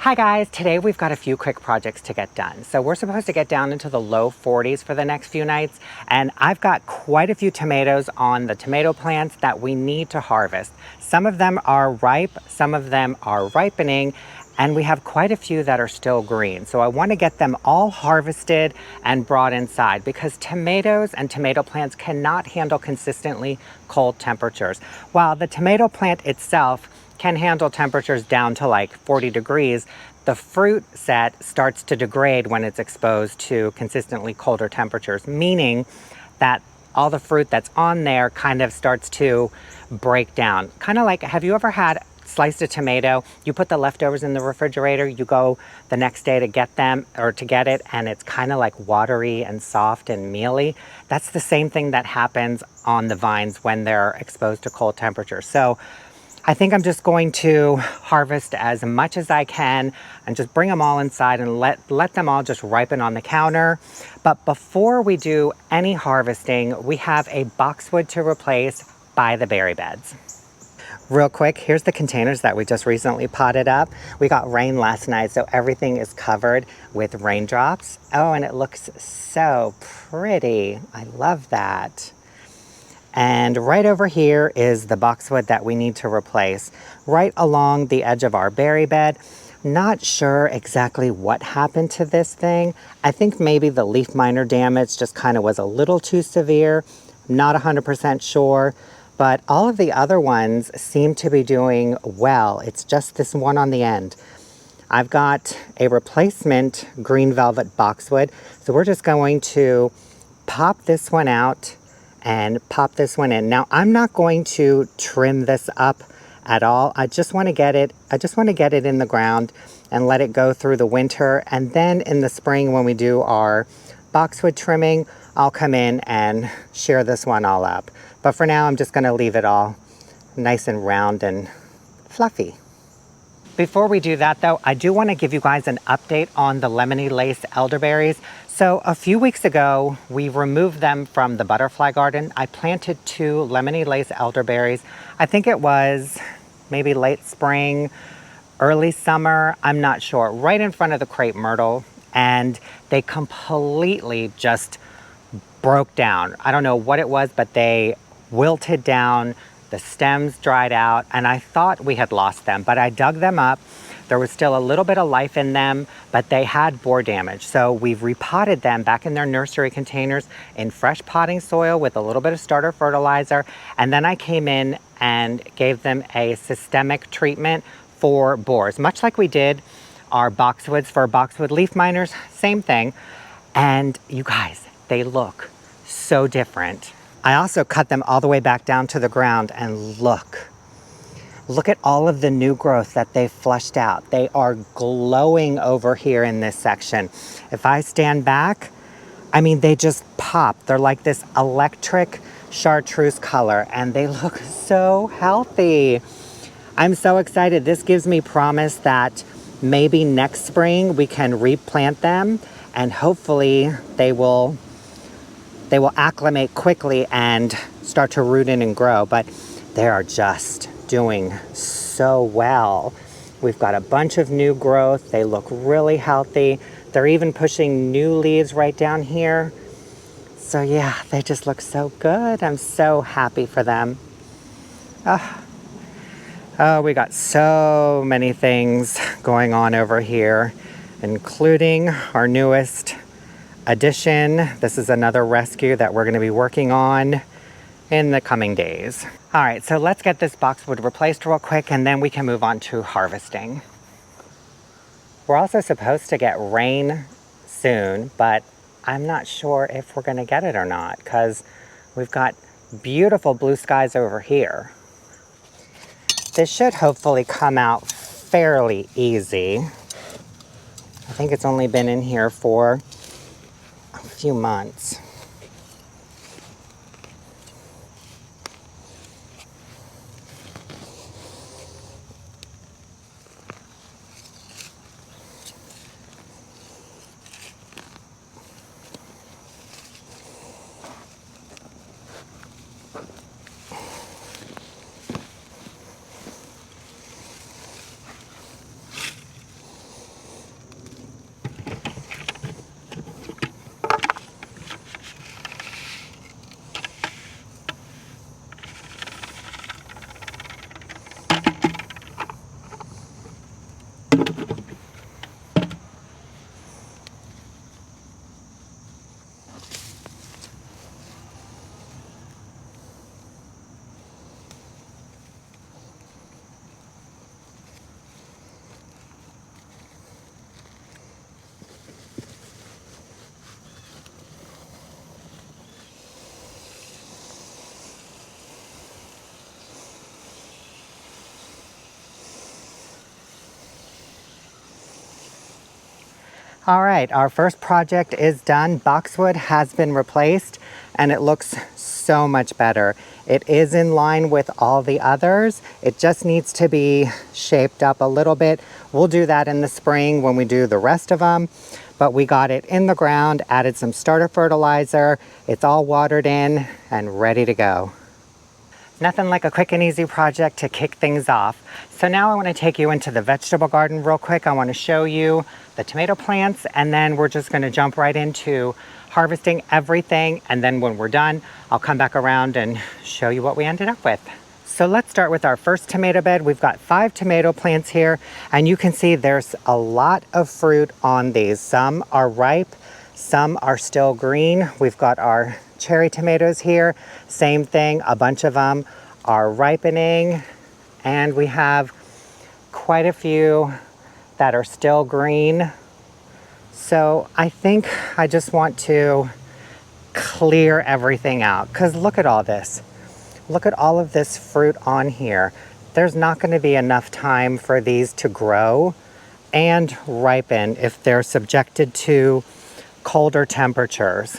Hi guys, today we've got a few quick projects to get done. So we're supposed to get down into the low 40s for the next few nights, and I've got quite a few tomatoes on the tomato plants that we need to harvest. Some of them are ripe, some of them are ripening, and we have quite a few that are still green. So I want to get them all harvested and brought inside because tomatoes and tomato plants cannot handle consistently cold temperatures. While the tomato plant itself can handle temperatures down to like 40 degrees, the fruit set starts to degrade when it's exposed to consistently colder temperatures, meaning that all the fruit that's on there kind of starts to break down. Kind of like, have you ever had sliced a tomato, you put the leftovers in the refrigerator, you go the next day to get them or to get it, and it's kind of like watery and soft and mealy? That's the same thing that happens on the vines when they're exposed to cold temperatures. So I think I'm just going to harvest as much as I can and just bring them all inside and let them all just ripen on the counter. But before we do any harvesting, we have a boxwood to replace by the berry beds. Real quick, here's the containers that we just recently potted up. We got rain last night, so everything is covered with raindrops. Oh, and it looks so pretty. I love that. And right over here is the boxwood that we need to replace, right along the edge of our berry bed. Not sure exactly what happened to this thing. I think maybe the leaf miner damage just kind of was a little too severe. Not 100% sure, but all of the other ones seem to be doing well. It's just this one on the end. I've got a replacement green velvet boxwood, so we're just going to pop this one out and pop this one in. Now, I'm not going to trim this up at all. I just want to get it in the ground and let it go through the winter. And then in the spring when we do our boxwood trimming, I'll come in and shear this one all up. But for now, I'm just going to leave it all nice and round and fluffy. Before we do that though, I do want to give you guys an update on the lemony lace elderberries. So a few weeks ago, we removed them from the butterfly garden. I planted 2 lemony lace elderberries. I think it was maybe late spring, early summer, I'm not sure, right in front of the crepe myrtle. And they completely just broke down. I don't know what it was, but they wilted down. The stems dried out, and I thought we had lost them, but I dug them up. There was still a little bit of life in them, but they had borer damage. So we've repotted them back in their nursery containers in fresh potting soil with a little bit of starter fertilizer. And then I came in and gave them a systemic treatment for borers, much like we did our boxwoods for boxwood leaf miners, same thing. And you guys, they look so different. I also cut them all the way back down to the ground, and look at all of the new growth that they've flushed out. They are glowing over here in this section. If I stand back, I mean, they just pop. They're like this electric chartreuse color, and they look so healthy. I'm so excited. This gives me promise that maybe next spring we can replant them, and hopefully they will acclimate quickly and start to root in and grow, but they are just doing so well. We've got a bunch of new growth. They look really healthy. They're even pushing new leaves right down here. So yeah, they just look so good. I'm so happy for them. Oh, we got so many things going on over here, including our newest addition. This is another rescue that we're going to be working on in the coming days. All right, so let's get this boxwood replaced real quick and then we can move on to harvesting. We're also supposed to get rain soon, but I'm not sure if we're going to get it or not because we've got beautiful blue skies over here. This should hopefully come out fairly easy. I think it's only been in here for a few months. All right, our first project is done. Boxwood has been replaced and it looks so much better. It is in line with all the others. It just needs to be shaped up a little bit. We'll do that in the spring when we do the rest of them. But we got it in the ground, added some starter fertilizer. It's all watered in and ready to go. Nothing like a quick and easy project to kick things off. So now I want to take you into the vegetable garden real quick. I want to show you the tomato plants, and then we're just going to jump right into harvesting everything. And then when we're done, I'll come back around and show you what we ended up with. So let's start with our first tomato bed. We've got 5 tomato plants here, and you can see there's a lot of fruit on these. Some are ripe, some are still green. We've got our cherry tomatoes here, same thing, a bunch of them are ripening, and we have quite a few that are still green. So I think I just want to clear everything out, because look at all this. Look at all of this fruit on here. There's not going to be enough time for these to grow and ripen if they're subjected to colder temperatures.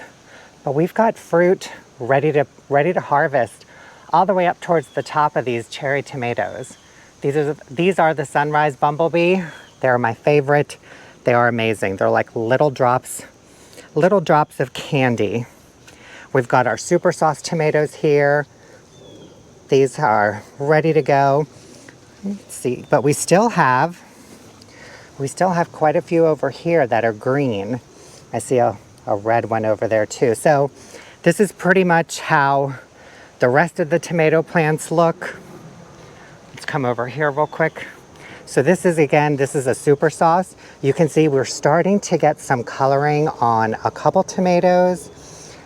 But we've got fruit ready to harvest all the way up towards the top of these cherry tomatoes. These are the sunrise bumblebee. They're my favorite. They are amazing. They're like little drops of candy. We've got our super sauce tomatoes here. These are ready to go. Let's see, but we still have quite a few over here that are green. I see a red one over there too. So this is pretty much how the rest of the tomato plants look. Let's come over here real quick. So this is a super sauce. You can see we're starting to get some coloring on a couple tomatoes.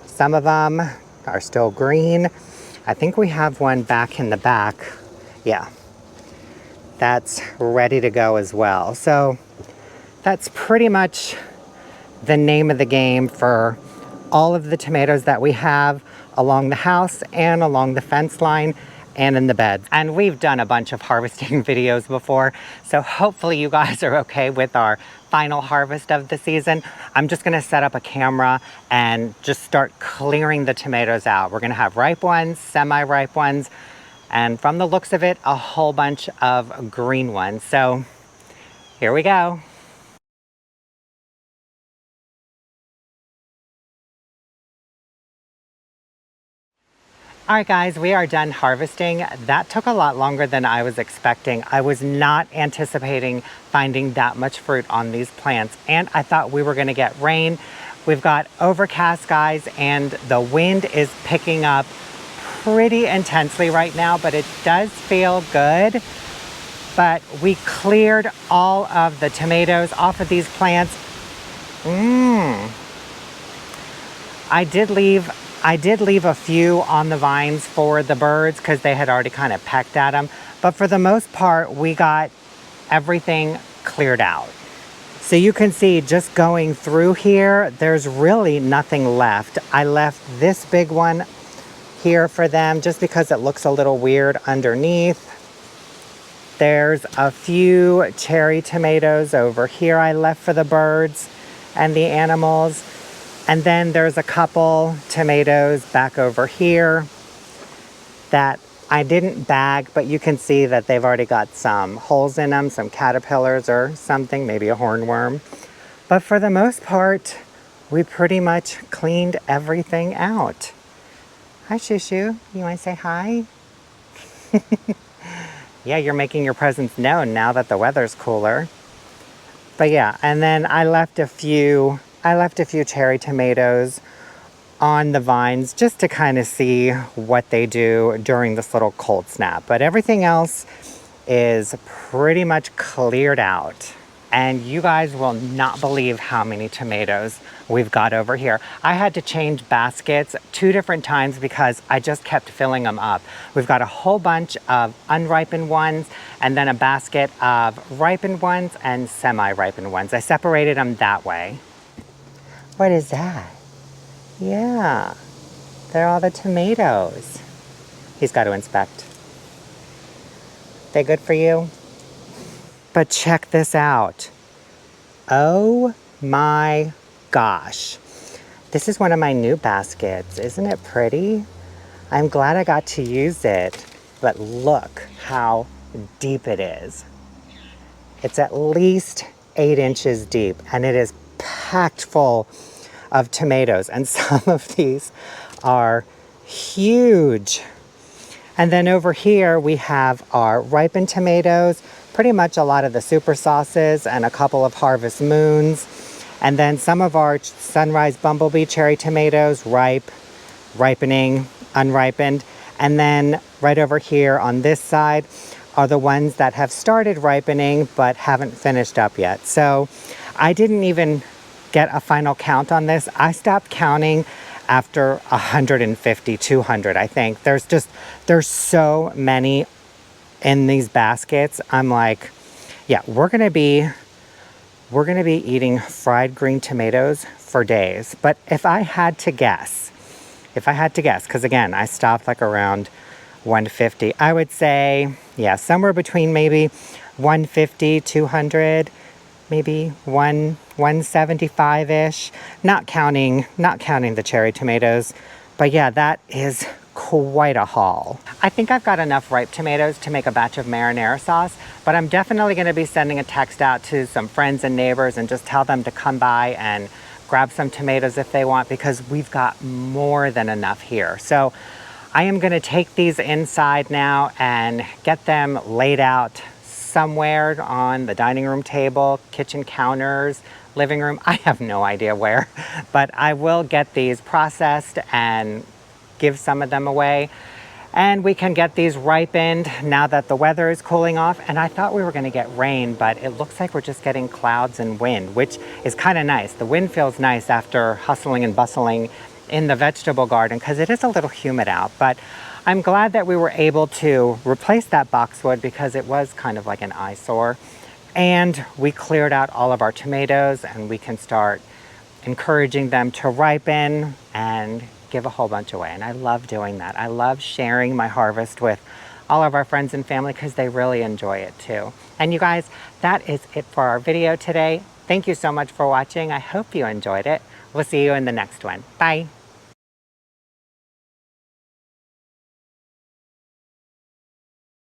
Some of them are still green. I think we have one back in the back. Yeah, that's ready to go as well. So that's pretty much the name of the game for all of the tomatoes that we have along the house and along the fence line and in the beds. And we've done a bunch of harvesting videos before, so hopefully you guys are okay with our final harvest of the season. I'm just gonna set up a camera and just start clearing the tomatoes out. We're gonna have ripe ones, semi-ripe ones, and from the looks of it, a whole bunch of green ones. So here we go. All right, guys, we are done harvesting. That took a lot longer than I was expecting. I was not anticipating finding that much fruit on these plants, and I thought we were gonna get rain. We've got overcast skies, and the wind is picking up pretty intensely right now, but it does feel good. But we cleared all of the tomatoes off of these plants. I did leave a few on the vines for the birds because they had already kind of pecked at them. But for the most part, we got everything cleared out. So you can see just going through here, there's really nothing left. I left this big one here for them just because it looks a little weird underneath. There's a few cherry tomatoes over here I left for the birds and the animals. And then there's a couple tomatoes back over here that I didn't bag, but you can see that they've already got some holes in them, some caterpillars or something, maybe a hornworm. But for the most part, we pretty much cleaned everything out. Hi, Shushu. You want to say hi? Yeah, you're making your presence known now that the weather's cooler. But yeah, and then I left a few cherry tomatoes on the vines just to kind of see what they do during this little cold snap. But everything else is pretty much cleared out. and you guys will not believe how many tomatoes we've got over here. I had to change baskets 2 different times because I just kept filling them up. We've got a whole bunch of unripened ones and then a basket of ripened ones and semi-ripened ones. I separated them that way. What is that? Yeah, they're all the tomatoes. He's got to inspect. They good for you? But check this out. Oh my gosh. This is one of my new baskets. Isn't it pretty? I'm glad I got to use it, but look how deep it is. It's at least 8 inches deep, and it is packed full of tomatoes, and some of these are huge. And then over here we have our ripened tomatoes, pretty much a lot of the super sauces and a couple of harvest moons. And then some of our sunrise bumblebee cherry tomatoes, ripening, unripened. And then right over here on this side are the ones that have started ripening but haven't finished up yet. So I didn't even get a final count on this. I stopped counting after 150, 200, I think. There's so many in these baskets. I'm like, yeah, we're gonna be eating fried green tomatoes for days. But if I had to guess, because again, I stopped like around 150, I would say, yeah, somewhere between maybe 150, 200, maybe 175-ish, not counting the cherry tomatoes. But yeah, that is quite a haul. I think I've got enough ripe tomatoes to make a batch of marinara sauce, but I'm definitely going to be sending a text out to some friends and neighbors and just tell them to come by and grab some tomatoes if they want, because we've got more than enough here. So I am going to take these inside now and get them laid out somewhere on the dining room table, kitchen counters, living room. I have no idea where, but I will get these processed and give some of them away. And we can get these ripened now that the weather is cooling off. And I thought we were going to get rain, but it looks like we're just getting clouds and wind, which is kind of nice. The wind feels nice after hustling and bustling in the vegetable garden because it is a little humid out. But I'm glad that we were able to replace that boxwood because it was kind of like an eyesore. And we cleared out all of our tomatoes, and we can start encouraging them to ripen and give a whole bunch away. And I love doing that. I love sharing my harvest with all of our friends and family because they really enjoy it too. And you guys, that is it for our video today. Thank you so much for watching. I hope you enjoyed it. We'll see you in the next one. Bye.